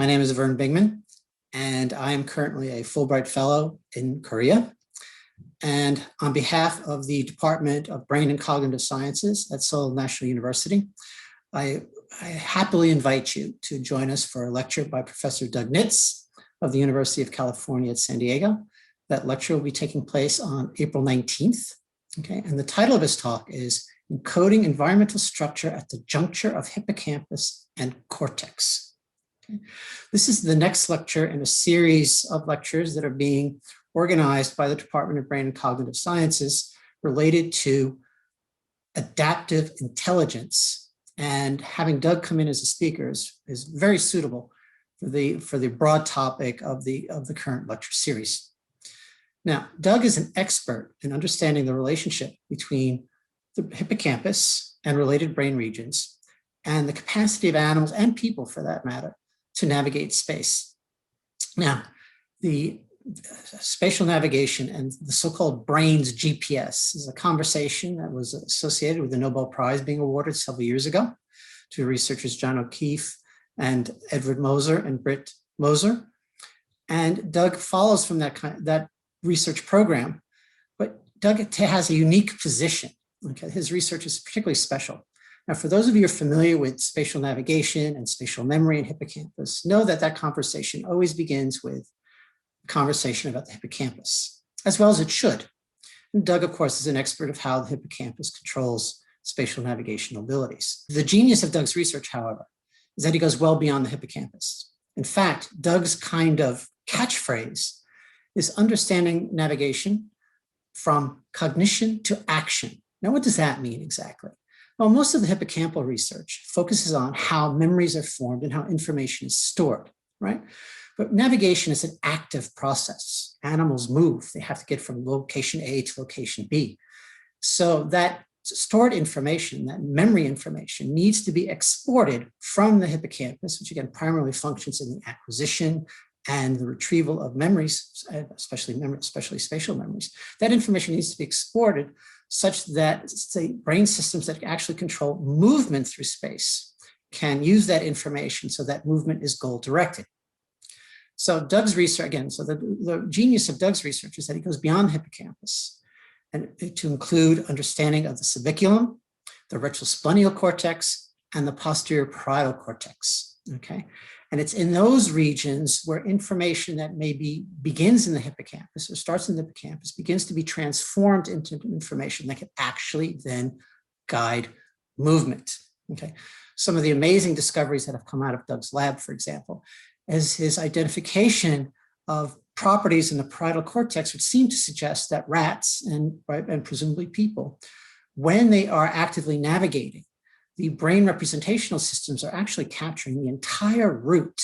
My name is Vern Bingman, and I am currently a Fulbright Fellow in Korea. And on behalf of the Department of Brain and Cognitive Sciences at Seoul National University, I happily invite you to join us for a lecture by Professor Doug Nitz of the University of California at San Diego. That lecture will be taking place on April 19th. Okay, and the title of his talk is Encoding Environmental Structure at the Juncture of Hippocampus and Cortex. Okay. This is the next lecture in a series of lectures that are being organized by the Department of Brain and Cognitive Sciences related to adaptive intelligence. And having Doug come in as a speaker is very suitable for the broad topic of the current lecture series. Now, Doug is an expert in understanding the relationship between the hippocampus and related brain regions and the capacity of animals and people, for that matter, to navigate space. Now, the spatial navigation and the so-called brain's GPS is a conversation that was associated with the Nobel Prize being awarded several years ago to researchers John O'Keefe and Edvard Moser and May-Britt Moser. And Doug follows from that research program, but Doug has a unique position. Okay, his research is particularly special. Now, for those of you who are familiar with spatial navigation and spatial memory and hippocampus, know that that conversation always begins with a conversation about the hippocampus, as well as it should. And Doug, of course, is an expert of how the hippocampus controls spatial navigational abilities. The genius of Doug's research, however, is that he goes well beyond the hippocampus. In fact, Doug's kind of catchphrase is understanding navigation from cognition to action. Now, what does that mean exactly? Well, most of the hippocampal research focuses on how memories are formed and how information is stored, right? But navigation is an active process. Animals move. They have to get from location A to location B. So that stored information, that memory information, needs to be exported from the hippocampus, which again primarily functions in the acquisition and the retrieval of memories, especially spatial memories. That information needs to be exported such that, say, brain systems that actually control movement through space can use that information so that movement is goal-directed. So Doug's research, again, so the genius of Doug's research is that he goes beyond the hippocampus and to include understanding of the subiculum, the retrosplenial cortex, and the posterior parietal cortex, okay? And it's in those regions where information that maybe begins in the hippocampus or starts in the hippocampus begins to be transformed into information that can actually then guide movement, okay? Some of the amazing discoveries that have come out of Doug's lab, for example, is his identification of properties in the parietal cortex which seem to suggest that rats and presumably people, when they are actively navigating, the brain representational systems are actually capturing the entire route,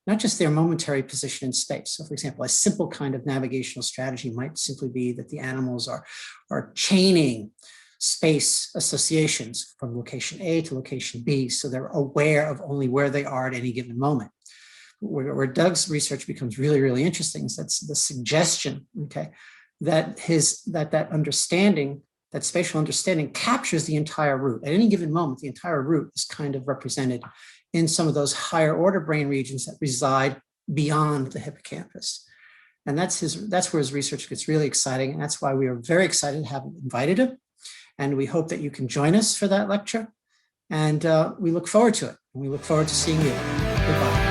not just their momentary position in space. So for example, a simple kind of navigational strategy might simply be that the animals are chaining space associations from location A to location B, so they're aware of only where they are at any given moment. Where Doug's research becomes really, really interesting is that's the suggestion, okay, that that understanding, that spatial understanding captures the entire route. At any given moment, the entire route is kind of represented in some of those higher order brain regions that reside beyond the hippocampus. And that's where his research gets really exciting. And that's why we are very excited to have invited him. And we hope that you can join us for that lecture. And we look forward to it. And we look forward to seeing you. Goodbye.